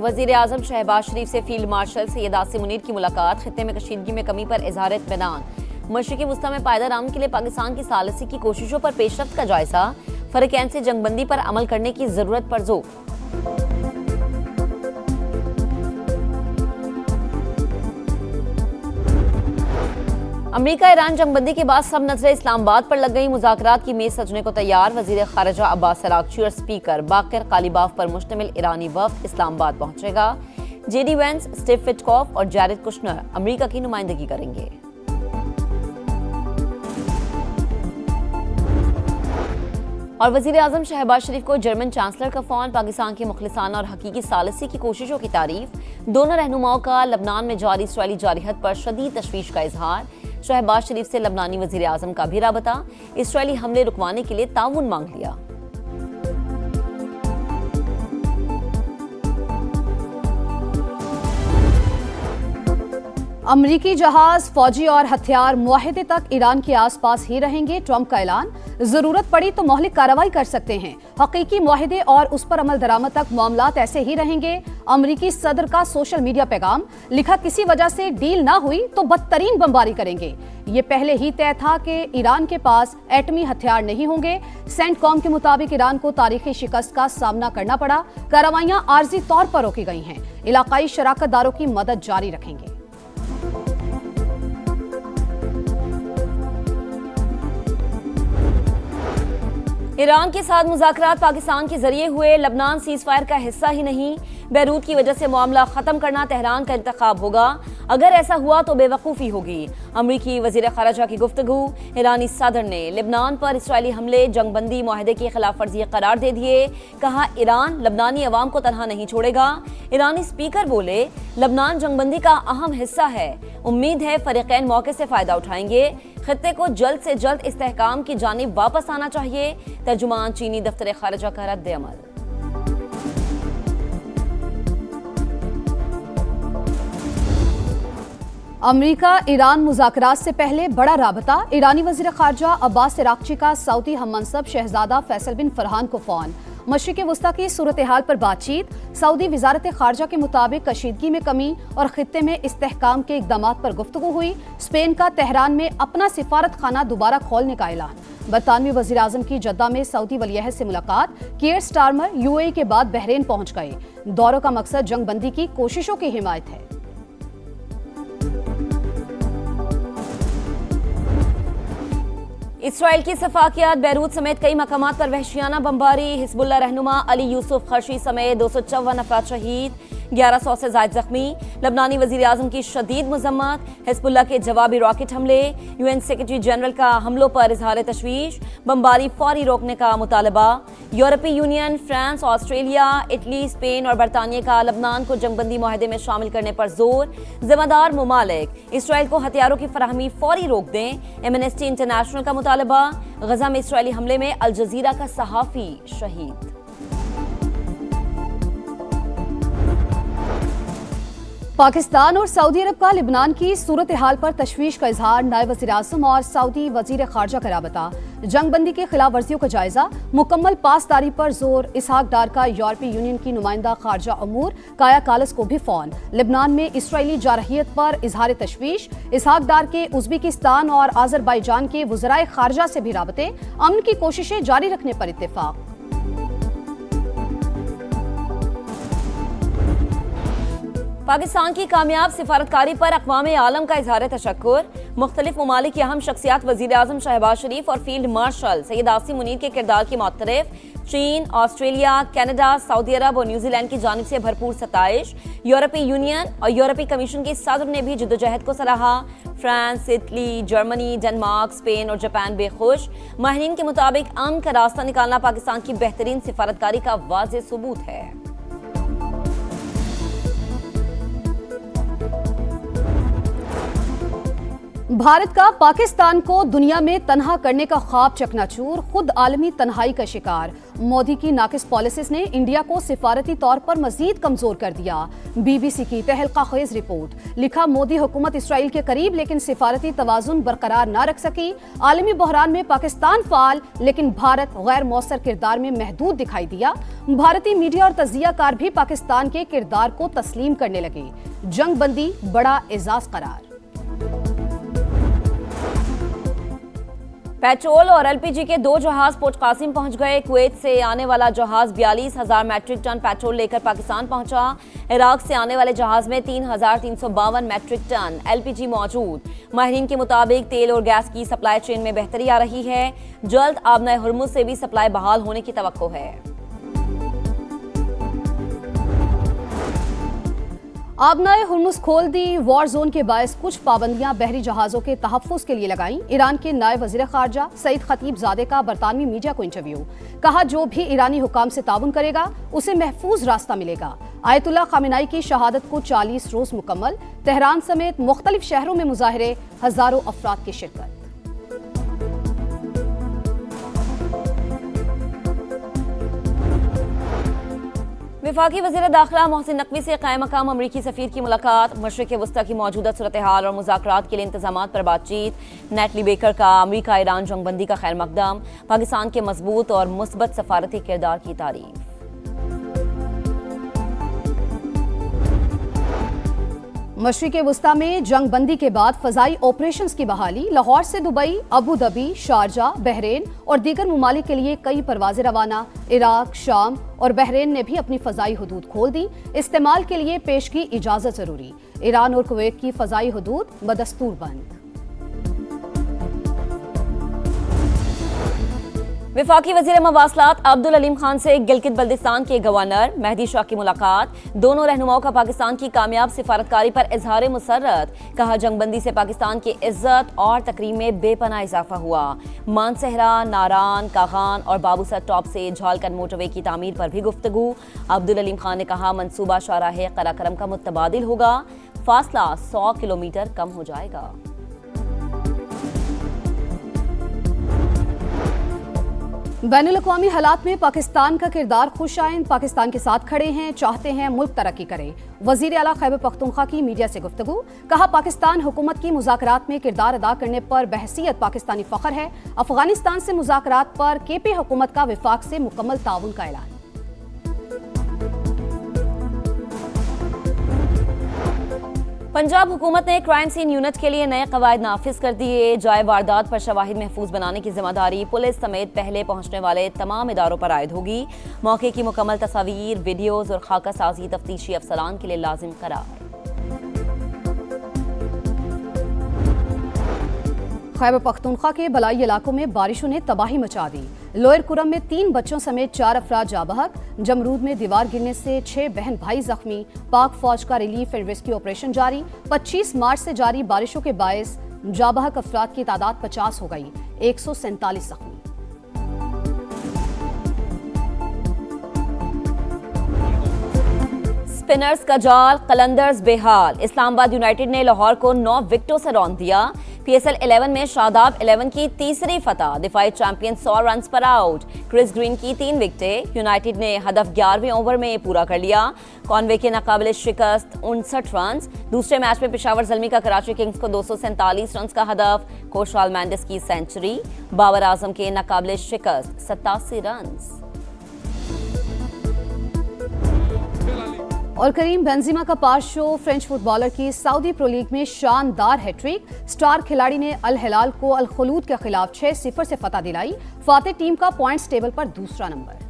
वजीर आजम शहबाज शरीफ से field marshal Syed Asim Munir की मुलाकात। खित्ते में कशीदगी में कमी पर इजहार इत्मीनान। मशरिकी वस्ता में पायदार अमन के लिए पाकिस्तान की सालसी की कोशिशों पर पेशरफ्त का जायजा। फरीकैन से जंगबंदी पर अमल करने की जरूरत पर जोर। अमेरिका ईरान जंगबंदी के बाद सब नजरें इस्लामाबाद पर लग गई। मुज़ाकरात की मेज सजने को तैयार। वजीर खारजा अब्बास अरागची और स्पीकर बाकिर कालिबाफ पर मुश्तमिल ईरानी वफ्द इस्लामाबाद पहुंचेगा। जेडी वेंस, स्टीव विटकॉफ और जैरेड कुशनर अमेरिका की नुमाइंदगी करेंगे। और वजीर आजम शहबाज शरीफ को जर्मन चांसलर का फोन। पाकिस्तान की मुखलिसाना और हकीकी सालसी की कोशिशों की तारीफ। दोनों रहनुमाओं का लबनान में जारी इसराइली जारहियत पर शदीद तशवीश का इजहार। शहबाज शरीफ से लबनानी वजीर आजम का भी राबता। इसराइली हमले रुकवाने के लिए ताउन मांग लिया। अमरीकी जहाज, फौजी और हथियार मुआहदे तक ईरान के आसपास ही रहेंगे। ट्रंप का ऐलान। जरूरत पड़ी तो मौलिक कार्रवाई कर सकते हैं। हकीकी मुआहदे और उस पर अमल दरामद तक मामलात ऐसे ही रहेंगे। अमरीकी सदर का सोशल मीडिया पैगाम। लिखा, किसी वजह से डील ना हुई तो बदतरीन बमबारी करेंगे। ये पहले ही तय था कि ईरान के पास एटमी हथियार नहीं होंगे। सेंटकॉम के मुताबिक ईरान को तारीखी शिकस्त का सामना करना पड़ा। कार्रवाइयां आर्जी तौर पर रोकी गई हैं। इलाकाई शराकतदारों की मदद जारी रखेंगे। ईरान के साथ मुज़ाकरात पाकिस्तान के जरिए हुए। लबनान सीज फायर का हिस्सा ही नहीं। बैरूत की वजह से मामला खत्म करना तेहरान का इंतखाब होगा। अगर ऐसा हुआ तो बेवकूफ़ी होगी। अमरीकी वजीर खारजा की गुफ्तगू। ईरानी सदर ने लबनान पर इसराइली हमले जंगबंदी मुआहदे की खिलाफ वर्जी करार दे दिए। कहा, ईरान लबनानी अवाम को तनहा नहीं छोड़ेगा। ईरानी स्पीकर बोले, लबनान जंगबंदी का अहम हिस्सा है। उम्मीद है फरीकैन मौके से फायदा उठाएंगे। खित्ते को जल्द से जल्द इस्तेहकाम की जानिब वापस आना चाहिए। तर्जुमान चीनी दफ्तर खारजा का रद्द अमल। अमेरिका ईरान मुज़ाकरात से पहले बड़ा राबता। ईरानी वज़ीर ख़ारजा अब्बास अरागची का सऊदी हममनसब शहजादा फैसल बिन फरहान को फ़ोन। मशरिक़ वस्ता की सूरत हाल पर बातचीत। सऊदी वज़ारत ख़ारजा के मुताबिक कशीदगी में कमी और खित्ते में इस्तेहकाम के इक़दामात पर गुफ्तगू हुई। स्पेन का तेहरान में अपना सिफारत खाना दोबारा खोलने का ऐलान। बरतानवी वज़ीर आज़म की जद्दा में सऊदी वलीअहद से मुलाकात। कियर स्टारमर यूएई के बाद बहरीन पहुंच गए। दौरों का मकसद जंगबंदी की कोशिशों की हिमायत है। इसराइल की सफाकियात। बैरूत समेत कई मकामात पर वहशियाना बमबारी। हिजबुल्लाह रहनुमा अली यूसुफ खर्शी समेत 254 अफराद शहीद, 1100 से ज्यादा जख्मी। लबनानी वजीर आजम की शदीद मजम्मत। हिजबुल्लाह के जवाबी रॉकेट हमले। यूएन सेक्रेटरी जनरल का हमलों पर इजहार तशवीश। बमबारी फौरी रोकने का मुतालबा। यूरोपीय union, France, Australia, Italy, Spain और बरतानिया का लबनान को जंगबंदी मुआहदे में शामिल करने पर जोर। जिम्मेदार मुमालिक इसराइल को हथियारों की फराहमी फौरी रोक दें। एमनेस्टी इंटरनेशनल का मुतालबा। गजा में इसराइली हमले में अल जजीरा का सहाफी शहीद। पाकिस्तान और सऊदी अरब का लिबनान की सूरत हाल पर तशवीश का इजहार। नायब वज़ीर आज़म और सऊदी वज़ीर ख़ारजा का राबता। जंगबंदी की खिलाफ वर्जियों का जायजा। मुकम्मल पासदारी पर जोर। इसहाक डार का यूरोपीय यूनियन की नुमाइंदा ख़ारजा अमूर काया कालस को भी फ़ोन। लिबनान में इसराइली जारहियत पर इजहार तशवीश। इसहाक डार के उज़्बेकिस्तान और आज़रबाईजान के वज़राए ख़ारजा से भी राबते। अमन की कोशिशें जारी रखने पर इत्तेफाक। पाकिस्तान की कामयाब सिफारतकारी पर अक़वाम आलम का इजहार तशक्कुर। मुख्तलिफ ममालिक की अहम शख्सियात वज़ीर आज़म शहबाज शरीफ और फील्ड मार्शल सैयद आसिम मुनीर के किरदार की मुतरफ। चीन, ऑस्ट्रेलिया, कनाडा, सऊदी अरब और न्यूजीलैंड की जानिब से भरपूर सताइश। यूरोपीय यूनियन और यूरोपीय कमीशन के सदर ने भी जद्दोजहद को सराहा। France, Italy, Germany, Denmark, Spain और जापान बेखुश। माहिरीन के मुताबिक अमन का रास्ता निकालना पाकिस्तान की बेहतरीन सिफारतकारी का वाज़ेह सबूत है। भारत का पाकिस्तान को दुनिया में तन्हा करने का ख्वाब चकनाचूर, खुद आलमी तन्हाई का शिकार। मोदी की नाकिस पॉलिसीज ने इंडिया को सिफारती तौर पर मजीद कमजोर कर दिया। बीबीसी की तहलका खेज रिपोर्ट। लिखा, मोदी हुकूमत इसराइल के करीब लेकिन सिफारती तवाजुन बरकरार न रख सकी। आलमी बहरान में पाकिस्तान फाल लेकिन भारत गैर मौसर किरदार में महदूद दिखाई दिया। भारतीय मीडिया और तजियाकार भी पाकिस्तान के किरदार को तस्लीम करने लगे। जंग बंदी बड़ा एजाज करार। पेट्रोल और एलपीजी के 2 जहाज पोर्ट कासिम पहुंच गए। कुवैत से आने वाला जहाज 42,000 मैट्रिक टन पेट्रोल लेकर पाकिस्तान पहुंचा। इराक से आने वाले जहाज में 3,352 मैट्रिक टन एलपीजी मौजूद। माहिरीन के मुताबिक तेल और गैस की सप्लाई चेन में बेहतरी आ रही है। जल्द आबनाए हुर्मुज से भी सप्लाई बहाल होने की तवक्को है। आबनाए हुर्मुज खोल दी। वॉर जोन के बायस कुछ पाबंदियां बहरी जहाजों के तहफ्फुज के लिए लगाईं। ईरान के नायब वजीर खारजा सईद खतीबजादे का बरतानवी मीडिया को इंटरव्यू। कहा, जो भी ईरानी हुकाम से ताउन करेगा उसे महफूज रास्ता मिलेगा। आयतुल्लाह खामेनेई की शहादत को 40 रोज मुकम्मल। तेहरान समेत मुख्तलिफ शहरों में मुजाहिरे, हजारों अफराद की शिरकत। वफाकी वज़ीर दाखिला मोहसिन नकवी से क़ायम मकाम अमरीकी सफ़ीर की मुलाकात। मशरिक़ वस्ता की मौजूदा सूरत हाल और मुज़ाकरात के लिए इंतज़ामात पर बातचीत। नेटली बेकर का अमरीका ईरान जंगबंदी का खैर मकदम। पाकिस्तान के मजबूत और मुस्बत सफारती किरदार की तारीफ। मशरिक़ वस्ता में जंग बंदी के बाद फ़ज़ाई ऑपरेशंस की बहाली। लाहौर से Dubai, Abu Dhabi, Sharjah, Bahrain और दीगर ममालिक के लिए कई परवाज़ें रवाना। इराक, शाम और बहरीन ने भी अपनी फ़ज़ाई हदूद खोल दी। इस्तेमाल के लिए पेश की इजाज़त ज़रूरी। ईरान और कुवैत की फ़ज़ाई हदूद बदस्तूर बंद। वफाकी वज़ीर मवासलात अब्दुल अलीम खान से गिलगित बल्दिस्तान के गवर्नर मेहदी शाह की मुलाकात। दोनों रहनुमाओं का पाकिस्तान की कामयाब सिफारतकारी पर इजहार मुसर्रत। कहा, जंगबंदी से पाकिस्तान की इज्जत और तकरीम में बेपनाह इजाफा हुआ। मानसहरा, नारान, कागान और बाबूसर टॉप से झालकन मोटरवे की तामीर पर भी गुफ्तगू। अब्दुल अलीम खान ने कहा, मनसूबा शाहराह कराकरम का मुतबादिल होगा। फासला 100 किलोमीटर कम हो जाएगा। बैनुल-अक़वामी हालात में पाकिस्तान का किरदार खुशाइन। पाकिस्तान के साथ खड़े हैं, चाहते हैं मुल्क तरक्की करे। वज़ीर आला खैबर पख्तूनख्वा की मीडिया से गुफ्तगू। कहा, पाकिस्तान हुकूमत की मुज़ाकरात में किरदार अदा करने पर बहसीयत पाकिस्तानी फ़ख्र है। अफगानिस्तान से मुज़ाकरात पर केपी हुकूमत का विफाक से मुकम्मल ताउन का ऐलान। पंजाब हुकूमत ने क्राइम सीन यूनिट के लिए नए कवायद नाफिज कर दिए। जाए वारदात पर शवाहिद महफूज बनाने की जिम्मेदारी पुलिस समेत पहले पहुंचने वाले तमाम इदारों पर आयद होगी। मौके की मुकम्मल तस्वीर, वीडियोज और खाका साजी तफ्तीशी अफसरान के लिए लाजिम करार। खैबर पख्तूनख्वा के बलाई इलाकों में बारिशों ने तबाही मचा दी। लोअर कुरम में 3 बच्चों समेत 4 अफराद जाबहक। जमरूद में दीवार गिरने से 6 बहन भाई जख्मी। पाक फौज का रिलीफ एंड रेस्क्यू ऑपरेशन जारी। 25 मार्च से जारी बारिशों के बायस जाबहक अफराद की तादाद 50 हो गई। 147 जख्मी। स्पिनर्स का जाल, कलंदर्स बेहाल। इस्लामाबाद यूनाइटेड ने लाहौर को 9 विकेटों से रौंद दिया। PSL 11 में शादाब 11 की तीसरी फतह। दिफाई चैंपियन 100 रन पर आउट। क्रिस ग्रीन की 3 विकेटें। यूनाइटेड ने हदफ 11वें ओवर में पूरा कर लिया। कॉनवे के नाकाबिले शिकस्त 59 रन। दूसरे मैच में पेशावर ज़ल्मी का कराची किंग्स को 247 रन का हदफ। कोशवाल मैंडिस की सेंचुरी। बाबर आजम के नाकाबिले शिकस्त 87 रन। और करीम बेंजिमा का पास शो। फ्रेंच फुटबॉलर की सऊदी प्रो लीग में शानदार हैट्रिक। स्टार खिलाड़ी ने अल हिलाल को अल खलूद के खिलाफ 6-0 से फतह दिलाई। फातेह टीम का पॉइंट्स टेबल पर दूसरा नंबर।